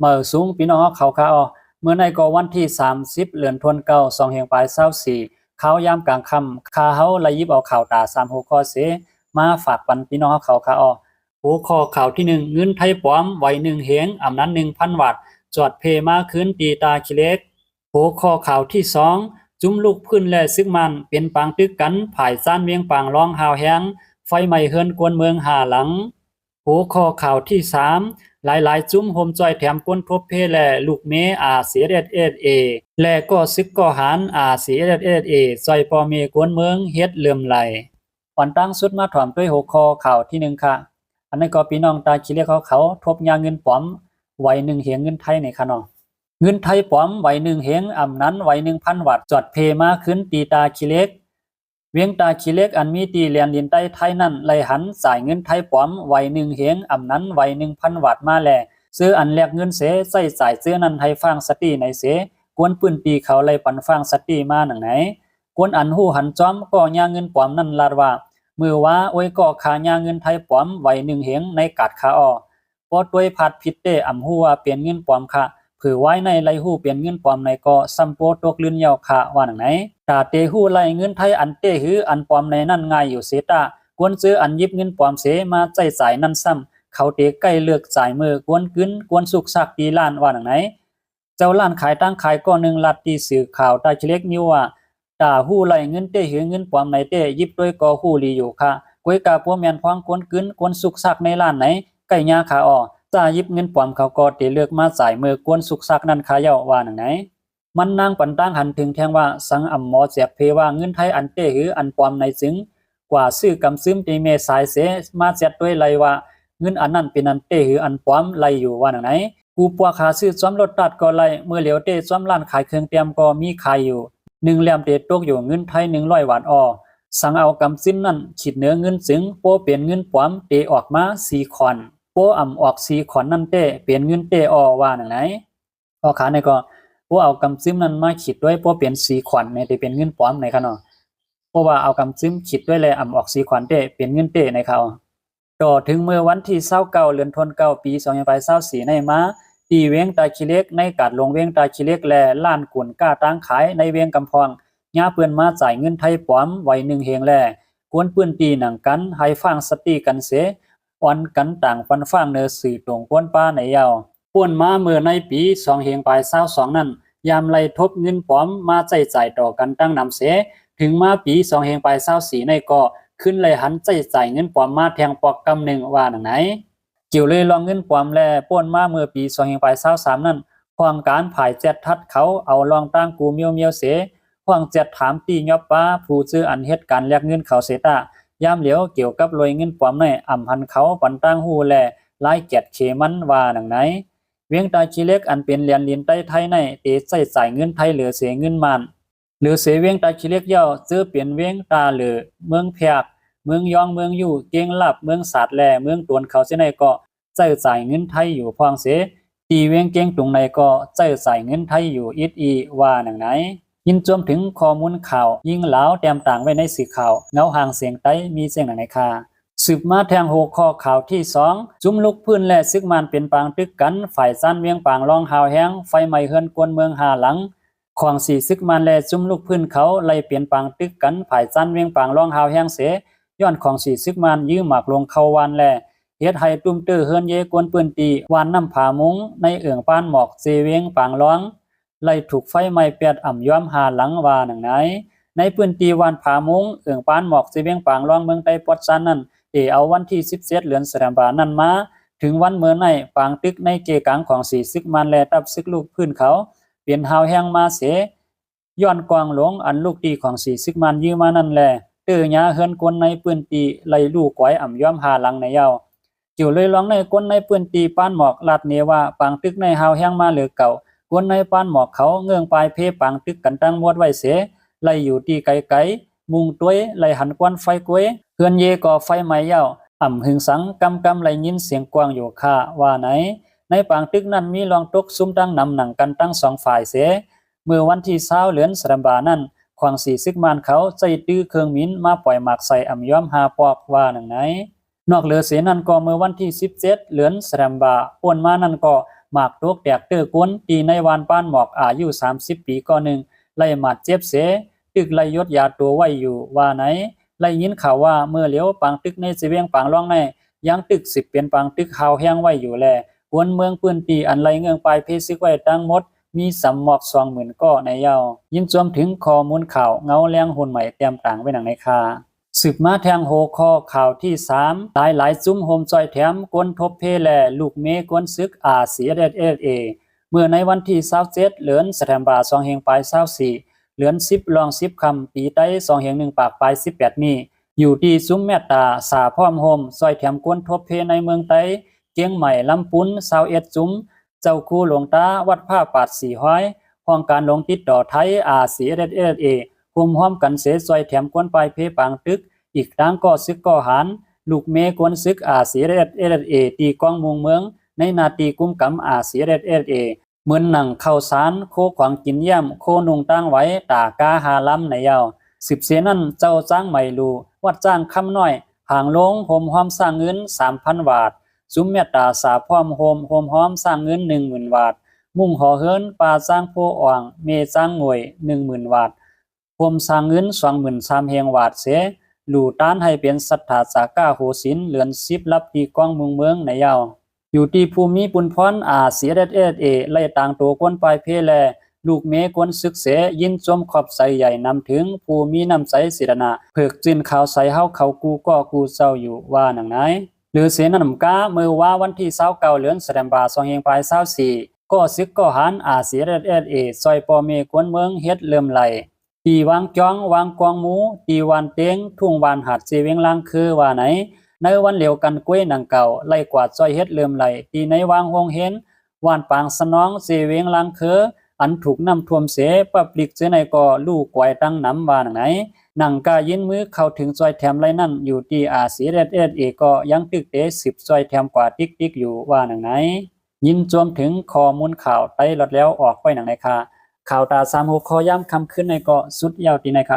เมื่อสูงพี่น้องเขาค่ะอ๋อเมื่อในก็วันที่30เดือนธันวาคม2เฮงปลาย24ข่าวยามกลางค่ำข่าเฮาเลยหยิบเอาข่าวตา3หัวข้อเสมาฝากปันพี่น้องเขาค่ะอ๋อหัวข้อข่าวที่1เงินไทยปลอมไว้1เฮงอำนั้น 1,000 วัตต์จอดเพมาคืนตีตาขี้เล็กหัวข้อข่าวที่2จุ่มลูกพื้นและซึกมันเป็นปางตึกกันภายซ่านเวียงปางร้องหาวแฮงไฟไหม้เฮือนกวนเมือง5หลังหัวข้อข่าวที่3หลายๆจุ้มโฮมจอยแถมก้นทบเพและลูกเมRCSSA และก็ซึกก็หาร RCSSA จอยปอเมกวนเมืองเฮ็ดเลื่อมไหลอ่อนตั้งสุดมาถอมด้วยหัวข้อข่าวที่1ค่ะอันนี้ก็พี่น้องตาขี้เล็กเขาทบยาเงินปลอมไว้1เหียงเงินไทยในค่ะน้องเงินไทยปลอมไว้1เหียงอำนั้นไว้ 1,000 วัตต์จอดเพมาขึ้นตีตาขี้เล็กเวียงตาขี้เล็กอันมีตีเลียนลินใต้ไทยนั่นไล่หันสายเงินไทยปลอมไว้1เหียงอำนั้นไว้ 1,000 วัตต์มาแลซื้ออันแลกเงินเสใส่สายซื้อนั้นให้ฟังสติในเสกวนปืนปีเขาไล่ปันฟังสติมาหนังไหนกวนอันหู้หันจอมก็ยาเงินปลอมนั่นลาดว่ามือว่าโอ้ยก็ขายาเงินไทยปลอมไว้1เหียงในกัดขาอ้อพอด้วยพัดผิดเตอำฮู้ว่าเปลี่ยนเงินปลอมค่ะผือไว้ในไลหู้เปลี่ยนเงินปลอมในก็ซัมโปตกลื่นยาวค่ะว่าหนังไหนตาเตหู้ไล่เงินไทยอันเตหืออันปลอมในนั่นง่ายอยู่เสตากวนซื้ออันยิบเงินปลอมเสมาใจสายนั่นซ้ำเขาเตใกล้เลือกจ่ายมือกวนกึ้นกวนสุกซักตีล้านว่าหนังไหนเจ้าล้านขายตั้งขายก็1ลัดตีสื่อข่าวตาเล็กนิวว่าตาหู้ไล่เงินเตหือเงินปลอมในเตยิบด้วยก็หู้ลีอยู่ค่ะกวยกาพวกแม่นควางกวนกึ้นกวนสุกซักในล้านไหนใกล้ยาขาอ้อจ่ายิบเงินปลอมเขาก็เตเลือกมาจ่ายมือกวนสุกซักนั่นขาเย้าว่าหนังไหนมันนางปันตั้งหันถึงแทงว่าสังอำหมอเสียบเพว่าเงินไทยอันเตหืออันปลอมในจึงกว่าซื้อกำซึมตีเมสายเสมาเสียดด้วยไลว่าเงินอันนั้นเป็นอันเตหืออันปลอมไลอยู่ว่าหนังไหนกูปัวขาซื้อซ้อมรถตัดก็ไลเมื่อเหลียวเตซ้อมร้านขายเครื่องเตรียมก็มีขายอยู่1เหลี่ยมเตตกอยู่เงินไทย100 บาทอ้อสังเอากำสิ้นนั่นขีดเหนือเงินจึงโปเปลี่ยนเงินปลอมเตออกมา4ขอนโปอ่ำออก4ขอนนั่นเตเปลี่ยนเงินเตอว่าหนังไหนพอขาในก็โปเอากำซึมนั้นมาขีดด้วยโปเปลี่ยน4ขอนในเตเป็นเงินปลอมในค่ะเนาะเพราะว่าเอากำซึมขีดด้วยแลอ่ำออก4ขอนเตเป็นเงินเตในเขาต่อถึงเมื่อวันที่29เดือนธันวาคมปี2024ในมาตีเวียงตาขี้เล็กในกาดลงเวียงตาขี้เล็กแลล้านกุนก้าตั้งขายในเวียงกำพองญาเปื้นมาจ่ายเงินไทยปลอมไว้1เฮงแลกวนปืนตีหนังกันให้ฟังสติกันเสอ่อนกันต่างปันฟังเนอสื่อตรงกวนป้าในยาวป่วนมาเมื่อในปี2เฮงปลาย22นั้นยามไล่ทบเงินปลอมมาใจจ่ายต่อกันตั้งนำเสถึงมาปี2เฮงปลาย24ในก็ขึ้นเลยหันใจจ่ายเงินปลอมมาแทงปอกกำหนึ่งว่าหนังไหนเกี่ยวเลยลองเงินปลอมแลป่วนมาเมื่อปี2เฮงปลาย23นั้นความการผายแจดทัดเขาเอาลองตั้งกูเมียวเสห่วงเจ็ดถามตียอบป้าผู้ซื้ออันเหตุการณ์แลกเงินเขาเสตายามเหลียวเกี่ยวกับรวยเงินปลอมในอ่ำหันเขาปันตั้งหูแลลายแกดเขมันว่าหนังไหนเวียงตาขี้เล็กอันเป็นเหรียญลินใต้ไทยในเตใส่จ่ายเงินไทยเหลือเสียเงินมันหรือเสเวียงตาขี้เล็กย่อซื้อเปลี่ยนเวียงตาเหลือเมืองแพกเมืองยองเมืองอยู่เกียงลับเมืองสาดแลเมืองตวนเขาเสในก็ใส่จ่ายเงินไทยอยู่พองเสตีเวียงเกียงตรงในก็ใส่จ่ายเงินไทยอยู่อิดอีว่าหนังไหนยินจมถึงข้อมูลข่าวยิ่งเหลาแต้มต่างไว้ในสื่อข่าวเงาห่างเสียงไต้มีเสียงไหนค่ะสืบมาแทงหัวข้อข่าวที่2จุ่มลุกพื้นและซึกมันเป็นปางตึกกันฝ่ายซ่านเวียงปางรองหาวแห้งไฟไหม้เฮือนกวนเมือง5หลังของ4ซึกมันและจุ่มลุกพื้นเขาไล่เปลี่ยนปางตึกกันฝ่ายซ่านเวียงปางรองหาวแห้งเสย้อนของ4ซึกมันยื้อหมากลงเข้าวานแลเฮ็ดให้ตุ้มตื้อเฮือนเยกวนปืนตีวานน้ำผามุงในเอื้องปานหมอกเจเวียงปางร้องไล่ถูกไฟไหม้เปียดอ่ำย้อม5หลังว่าหนังไหนในพื้นที่วานผามุงเอื้องปานหมอกเจเวียงปางร้องเมืองใต้ปอดซันนั้นเอาวันที่17เดือนสิงหาคมนั้นมาถึงวันเมื่อในปางตึกในเกกังของ4ซึกมันแลตับซึกลูกพื้นเขาเปลี่ยนหาวแห้งมาเสย้อนกวางหลงอันลูกตีของ4ซึกมันยื้อมานั่นแลเตื้อหญ้าเฮือนกวนในพื้นที่ไล่ลูกก้อยอ่ำย้อม5หลังในยาวเกี่ยวเลยร้องในกวนในพื้นที่ปานหมอกลาดเนว่าปางตึกในหาวแห้งมาเหลือเก่ากวนในปานหมอกเขาเงื่องปลายเพปางตึกกันตั้งมวดไว้เสไล่อยู่ที่ไกลๆมุงต้วยไล่หันกวนไฟกวยเฮือนเยก่อไฟไหม้ยาวอ่ำหึงสังกำไล่ยินเสียงกว้างอยู่ค่ะว่าไหนในปางตึกนั้นมีรองตกซุ้มตั้งนำหนังกันตั้ง2ฝ่ายเสเมื่อวันที่20เดือนสิงหาคมนั้นควาง4ซึกมันเขาใจตื้อเครื่องมินมาปล่อยหมากใส่อ่ำย้อม5ปอกว่าหนังไหนนอกเหลือเสนั้นก็เมื่อวันที่17เดือนสิงหาคมป่วนมานั้นก็ หมากตกแตกเตื้อก้นตีในวานป้านหมอกอายุ30 ปีก่อนหนึ่งไล่หมัดเจ็บเสตึกไล่ยศยาตัวไว้อยู่ว่าไหนไล่ยินข่าวว่าเมื่อเหลียวปังตึกในสิเวียงปังล่องในยังตึก10เป็นปังตึกหาวแห้งไว้อยู่แลกวนเมืองปืนตีอันไล่เงืองปลายเพซึกไว้ตั้งหมดมีสำหมอก20,000ก้อในยาวยินจวมถึงข้อมูลข่าวเงาแรงหุ่นใหม่เตรียมต่างไว้หนังในคาสืบมาแทงโหข้อข่าวที่3หลายจุ้มโฮมจอยแถมกวนทบเพแลลูกเมกวนซึกCSSA เมื่อในวันที่27เดือนธันวาคม2524เดือน10รอง10ค่ำปีไต้2-1ปากปลาย18นี้อยู่ที่ซุ้มแม่ตาสาพร้อมโฮมซอยแถมกวนทบเพในเมืองไต้เกียงใหม่ลำปุ้น21จุ้มเจ้าคู่หลวงตาวัดผ้าปาดสีห้อยห้องการลงติดต่อไทยCSSAคุมห้อมกันเสซอยแถมกวนปลายเพปางตึกอีกทั้งก็ซึกก็หารลูกเมกวนซึกCSSA ตีกองมุงเมืองในนาตีกุมกำCSSA เหมือนหนังข้าวสารโคขวางกินย่ำโคนุงตั้งไว้ตากาหาล้ำในยาว10เสนั่นเจ้าจ้างไม่รูวัดจ้างคำน้อยห่างลงโฮมห้อมสร้างเงิน 3,000 บาทซุ้มเมตตาสาพร้อมโฮมห้อมสร้างเงิน 10,000 บาทมุ่งหอเฮิรนปลาจ้างโพอ่างเมจ้างงวย 10,000 บาทโฮมสร้างเงิน 23,000 แห่งบาทเสหลู่ต้านให้เป็นศรัทธาสากาโหศิลป์เหลือน10รับตีกองเมืองในยาวอยู่ที่ภูมิปุนพรCSSA ไล่ต่างตัวกวนปลายเพแลลูกเมกวนศึกเสยินจมขอบใสใหญ่นำถึงภูมิน้ำใสศิรณะเพิกจินข่าวใสเฮาเขากูก็กูเจ้าอยู่ว่าหนังไหนหรือเสนนำกาเมื่อว่าวันที่29เดือนธันวาคม2524ก็ซึกก็หารCSSA ซอยปอเมกวนเมืองเฮ็ดเริ่มไหลตีวางจ้องวางกองหมูตีวานเต็งทุ่งวานหัดเสเวียงลางคือว่าไหนในวันเหลียวกันกล้วยหนังเก่าไล่กวาดซอยเฮ็ดเริ่มไหลตีในวางหงเห็นวานปางสนองเสเวียงลางคืออันถูกน้ำท่วมเสปปลิกเสในก็ลูกกวยตั้งน้ำว่าไหนหนังกายินมือเข้าถึงซอยแถมไรนั่นอยู่ที่CSSAก็ยังตึกเต10ซอยแถมกว่าติ๊กอยู่ว่าหนังไหนยินจวมถึงข้อมูลข่าวไต้ลดแล้วออกไปหนังไหนค่ะข่าวตา3 6ข้อย่ำคำขึ้นในก็สุดยาวตีในค่ะ